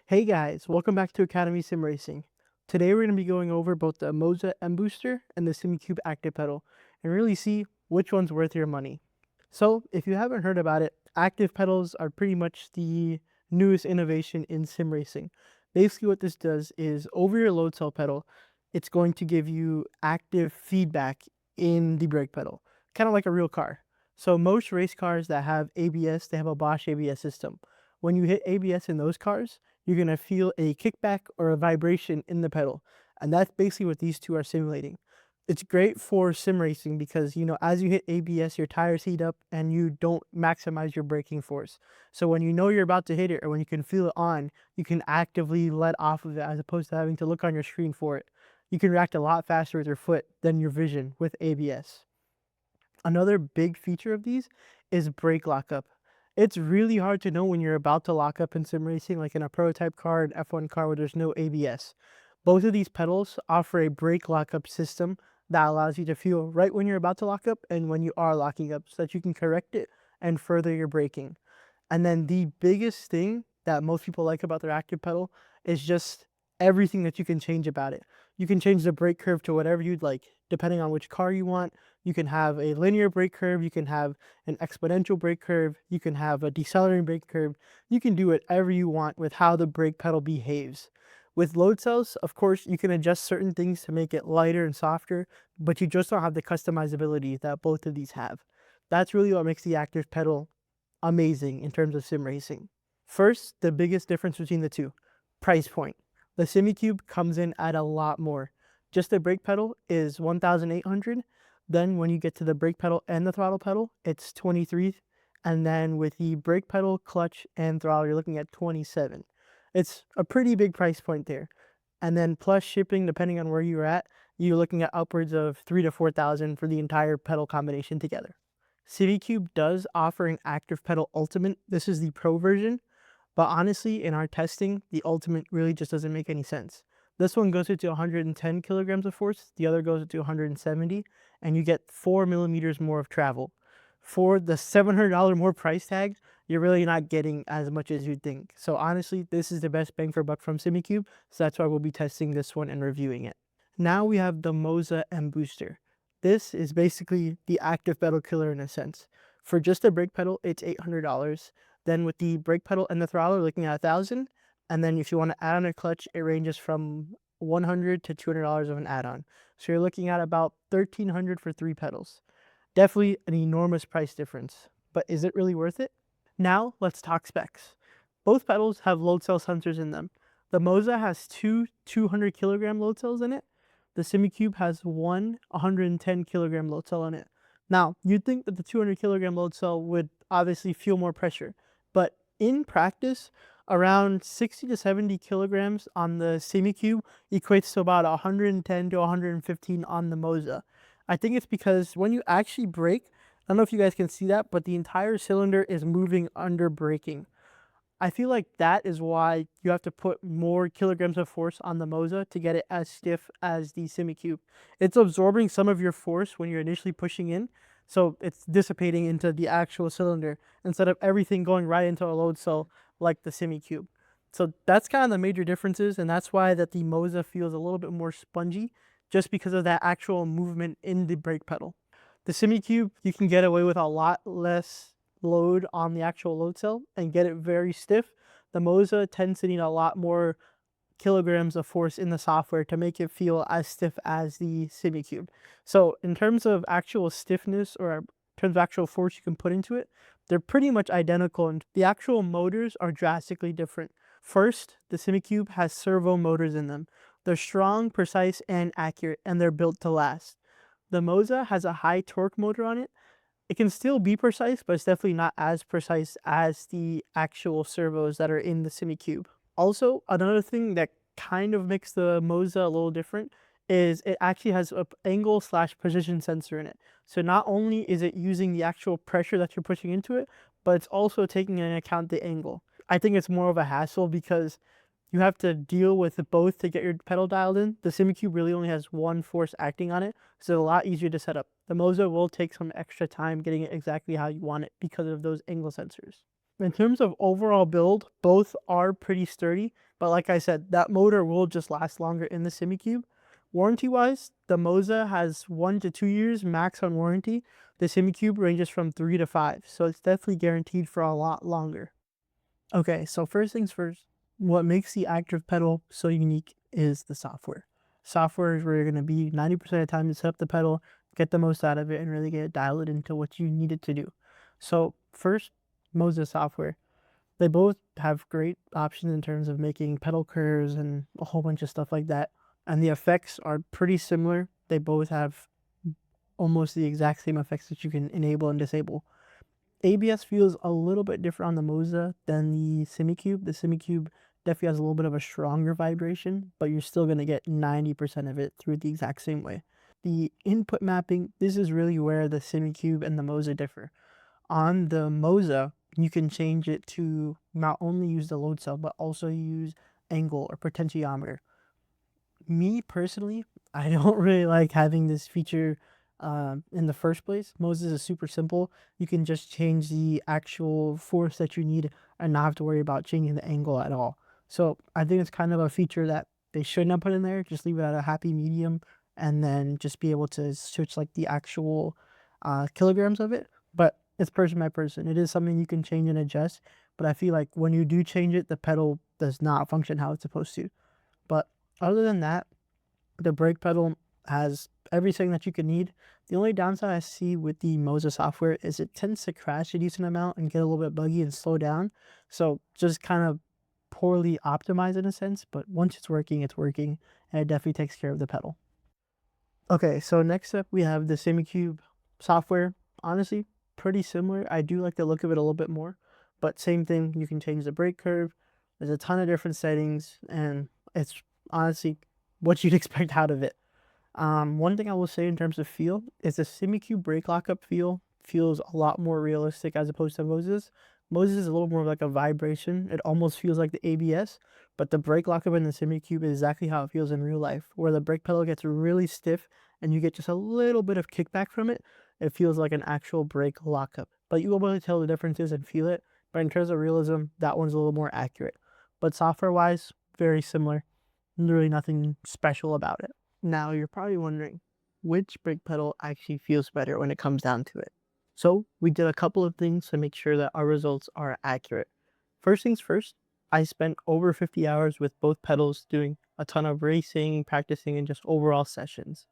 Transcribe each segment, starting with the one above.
Hey guys, welcome back to Academy Sim Racing. Today we're going to be going over both the Moza M Booster and the Simucube Active Pedal and really see which one's worth your money. So, if you haven't heard about it, active pedals are pretty much the newest innovation in sim racing. Basically what this does is over your load cell pedal, it's going to give you active feedback in the brake pedal, kind of like a real car. So most race cars that have ABS, they have a Bosch ABS system. When you hit ABS in those cars, you're going to feel a kickback or a vibration in the pedal. And that's basically what these two are simulating. It's great for sim racing because, as you hit ABS, your tires heat up and you don't maximize your braking force. So when you know you're about to hit it or when you can feel it on, you can actively let off of it as opposed to having to look on your screen for it. You can react a lot faster with your foot than your vision with ABS. Another big feature of these is brake lockup. It's really hard to know when you're about to lock up in sim racing, like in a prototype car, an F1 car where there's no ABS. Both of these pedals offer a brake lockup system that allows you to feel right when you're about to lock up and when you are locking up so that you can correct it and further your braking. And then the biggest thing that most people like about their active pedal is just everything that you can change about it. You can change the brake curve to whatever you'd like, depending on which car you want. You can have a linear brake curve, you can have an exponential brake curve, you can have a decelerating brake curve. You can do whatever you want with how the brake pedal behaves. With load cells, of course, you can adjust certain things to make it lighter and softer, but you just don't have the customizability that both of these have. That's really what makes the active pedal amazing in terms of sim racing. First, the biggest difference between the two, price point. The Simucube comes in at a lot more. Just the brake pedal is 1,800. Then when you get to the brake pedal and the throttle pedal, it's 23. And then with the brake pedal, clutch, and throttle, you're looking at 27. It's a pretty big price point there. And then plus shipping, depending on where you're at, you're looking at upwards of 3,000 to 4,000 for the entire pedal combination together. Simucube does offer an active pedal ultimate. This is the pro version, but honestly, in our testing, the ultimate really just doesn't make any sense. This one goes into 110 kilograms of force, the other goes into 170, and you get 4 millimeters more of travel. For the $700 more price tag, you're really not getting as much as you'd think. So honestly, this is the best bang for buck from Simucube, so that's why we'll be testing this one and reviewing it. Now we have the Moza M Booster. This is basically the active pedal killer in a sense. For just the brake pedal, it's $800. Then with the brake pedal and the throttle, we're looking at 1,000. And then if you want to add on a clutch, it ranges from $100 to $200 of an add-on. So you're looking at about $1,300 for 3 pedals. Definitely an enormous price difference, but is it really worth it? Now let's talk specs. Both pedals have load cell sensors in them. The Moza has two 200 kilogram load cells in it. The Simucube has one 110 kilogram load cell in it. Now, you'd think that the 200 kilogram load cell would obviously feel more pressure, but in practice, around 60 to 70 kilograms on the Simucube equates to about 110 to 115 on the Moza. I think it's because when you actually brake, I don't know if you guys can see that, but the entire cylinder is moving under braking. I feel like that is why you have to put more kilograms of force on the Moza to get it as stiff as the Simucube. It's absorbing some of your force when you're initially pushing in, so it's dissipating into the actual cylinder instead of everything going right into a load cell like the Simucube. So that's kind of the major differences, and that's why that the Moza feels a little bit more spongy, just because of that actual movement in the brake pedal. The Simucube, you can get away with a lot less load on the actual load cell and get it very stiff. The Moza tends to need a lot more kilograms of force in the software to make it feel as stiff as the Simucube. So in terms of actual stiffness or in terms of actual force you can put into it, they're pretty much identical, and the actual motors are drastically different. First, the Simucube has servo motors in them. They're strong, precise, and accurate, and they're built to last. The Moza has a high torque motor on it. It can still be precise, but it's definitely not as precise as the actual servos that are in the Simucube. Also, another thing that kind of makes the Moza a little different is it actually has an angle / position sensor in it. So not only is it using the actual pressure that you're pushing into it, but it's also taking into account the angle. I think it's more of a hassle because you have to deal with both to get your pedal dialed in. The Simucube really only has one force acting on it, so it's a lot easier to set up. The Moza will take some extra time getting it exactly how you want it because of those angle sensors. In terms of overall build, both are pretty sturdy, but like I said, that motor will just last longer in the Simucube. Warranty-wise, the Moza has 1 to 2 years max on warranty. The Simucube ranges from 3 to 5, so it's definitely guaranteed for a lot longer. Okay, so first things first, what makes the Active Pedal so unique is the software. Software is where you're going to be 90% of the time to set up the pedal, get the most out of it, and really get it dialed into what you need it to do. So first, Moza software. They both have great options in terms of making pedal curves and a whole bunch of stuff like that. And the effects are pretty similar. They both have almost the exact same effects that you can enable and disable. ABS feels a little bit different on the Moza than the Simucube. The Simucube definitely has a little bit of a stronger vibration, but you're still going to get 90% of it through the exact same way. The input mapping, this is really where the Simucube and the Moza differ. On the Moza, you can change it to not only use the load cell, but also use angle or potentiometer. Me personally, I don't really like having this feature in the first place. Moses is super simple. You can just change the actual force that you need and not have to worry about changing the angle at all. So I think it's kind of a feature that they shouldn't have put in there. Just leave it at a happy medium and then just be able to switch like the actual kilograms of it. But it's person by person. It is something you can change and adjust. But I feel like when you do change it, the pedal does not function how it's supposed to. But other than that, the brake pedal has everything that you could need. The only downside I see with the Moza software is it tends to crash a decent amount and get a little bit buggy and slow down. So just kind of poorly optimized in a sense, but once it's working, and it definitely takes care of the pedal. Okay, so next up we have the Simucube software. Honestly, pretty similar. I do like the look of it a little bit more, but same thing. You can change the brake curve. There's a ton of different settings, and it's honestly what you'd expect out of it. One thing I will say in terms of feel is the Simucube brake lockup feels a lot more realistic as opposed to Moses. Moses is a little more like a vibration. It almost feels like the ABS, but the brake lockup in the Simucube is exactly how it feels in real life, where the brake pedal gets really stiff and you get just a little bit of kickback from it. It feels like an actual brake lockup, but you will be able to tell the differences and feel it. But in terms of realism, that one's a little more accurate. But software-wise, very similar. Really nothing special about it. Now you're probably wondering which brake pedal actually feels better when it comes down to it. So we did a couple of things to make sure that our results are accurate. First things first, I spent over 50 hours with both pedals doing a ton of racing, practicing, and just overall sessions.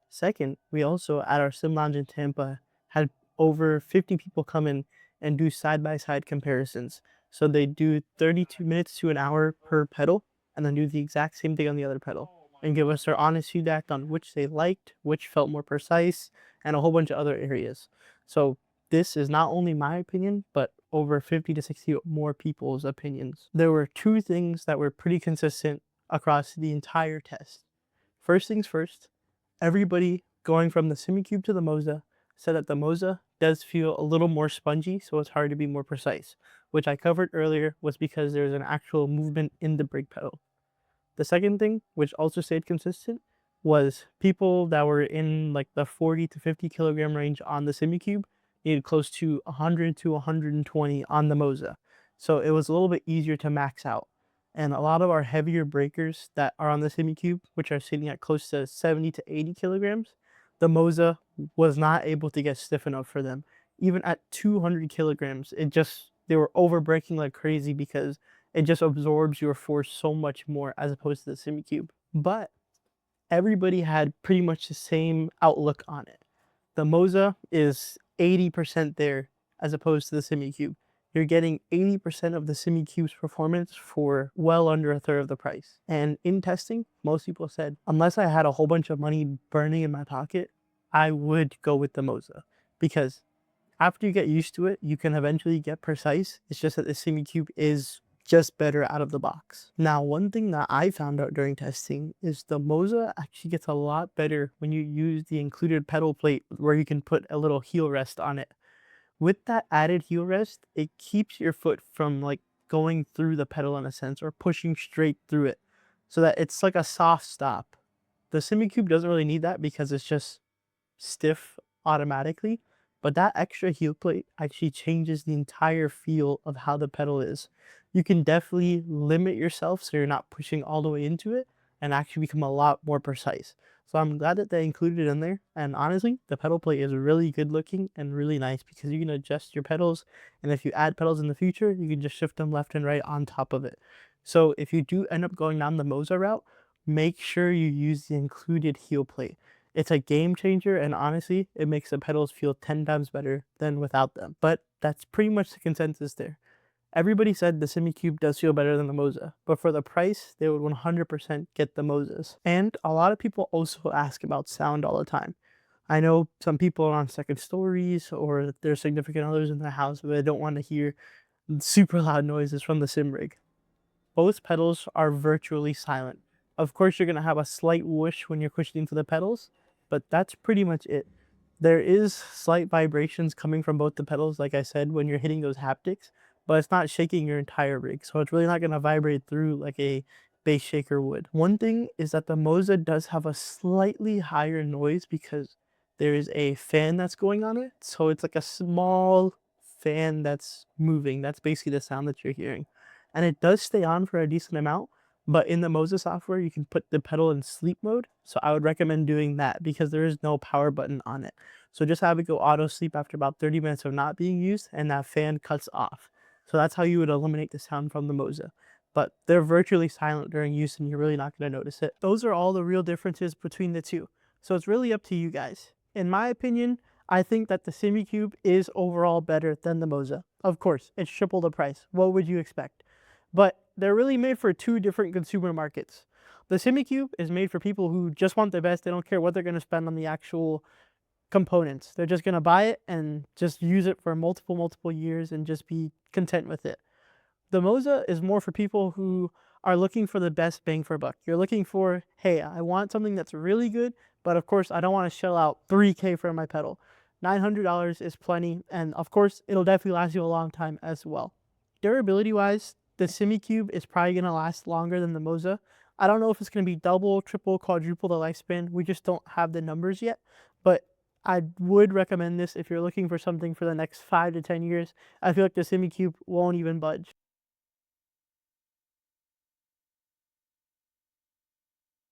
Second, we also at our sim lounge in Tampa had over 50 people come in and do side-by-side comparisons. So they do 32 minutes to an hour per pedal and then do the exact same thing on the other pedal and give us their honest feedback on which they liked, which felt more precise, and a whole bunch of other areas. So this is not only my opinion, but over 50 to 60 more people's opinions. There were two things that were pretty consistent across the entire test. First things first, everybody going from the Simucube to the Moza said that the Moza does feel a little more spongy, so it's hard to be more precise, which I covered earlier was because there's an actual movement in the brake pedal. The second thing, which also stayed consistent, was people that were in like the 40 to 50 kilogram range on the Simucube needed close to 100 to 120 on the Moza. So it was a little bit easier to max out. And a lot of our heavier breakers that are on the Simucube, which are sitting at close to 70 to 80 kilograms, the Moza was not able to get stiff enough for them. Even at 200 kilograms, they were over braking like crazy because it just absorbs your force so much more as opposed to the Simucube. But everybody had pretty much the same outlook on it. The Moza is 80% there as opposed to the Simucube. You're getting 80% of the Simucube's performance for well under a third of the price. And in testing, most people said, unless I had a whole bunch of money burning in my pocket, I would go with the Moza. Because after you get used to it, you can eventually get precise. It's just that the Simucube is just better out of the box. Now, one thing that I found out during testing is the Moza actually gets a lot better when you use the included pedal plate where you can put a little heel rest on it. With that added heel rest, it keeps your foot from like going through the pedal in a sense or pushing straight through it so that it's like a soft stop. The Simucube doesn't really need that because it's just stiff automatically, but that extra heel plate actually changes the entire feel of how the pedal is. You can definitely limit yourself so you're not pushing all the way into it and actually become a lot more precise. So I'm glad that they included it in there. And honestly, the pedal plate is really good looking and really nice because you can adjust your pedals. And if you add pedals in the future, you can just shift them left and right on top of it. So if you do end up going down the Moza route, make sure you use the included heel plate. It's a game changer, and honestly, it makes the pedals feel 10 times better than without them. But that's pretty much the consensus there. Everybody said the Simucube does feel better than the Moza, but for the price, they would 100% get the Mozas. And a lot of people also ask about sound all the time. I know some people are on second stories or their significant others in their house, but they don't want to hear super loud noises from the sim rig. Both pedals are virtually silent. Of course, you're going to have a slight whoosh when you're pushing into the pedals, but that's pretty much it. There is slight vibrations coming from both the pedals, like I said, when you're hitting those haptics, but it's not shaking your entire rig, so it's really not going to vibrate through like a bass shaker would. One thing is that the Moza does have a slightly higher noise because there is a fan that's going on it, so it's like a small fan that's moving. That's basically the sound that you're hearing. And it does stay on for a decent amount, but in the Moza software, you can put the pedal in sleep mode. So I would recommend doing that because there is no power button on it. So just have it go auto sleep after about 30 minutes of not being used, and that fan cuts off. So that's how you would eliminate the sound from the Moza. But they're virtually silent during use and you're really not going to notice it. Those are all the real differences between the two. So it's really up to you guys. In my opinion, I think that the Simucube is overall better than the Moza. Of course, it's triple the price. What would you expect? But they're really made for two different consumer markets. The Simucube is made for people who just want the best. They don't care what they're going to spend on the actual components. They're just going to buy it and just use it for multiple years and just be content with it. The Moza is more for people who are looking for the best bang for buck. You're looking for, hey, I want something that's really good, but of course I don't want to shell out $3K for my pedal. $900 is plenty, and of course it'll definitely last you a long time as well. Durability wise, the Simucube is probably going to last longer than the Moza. I don't know if it's going to be double, triple, quadruple the lifespan. We just don't have the numbers yet, but I would recommend this if you're looking for something for the next 5 to 10 years. I feel like the Simucube won't even budge.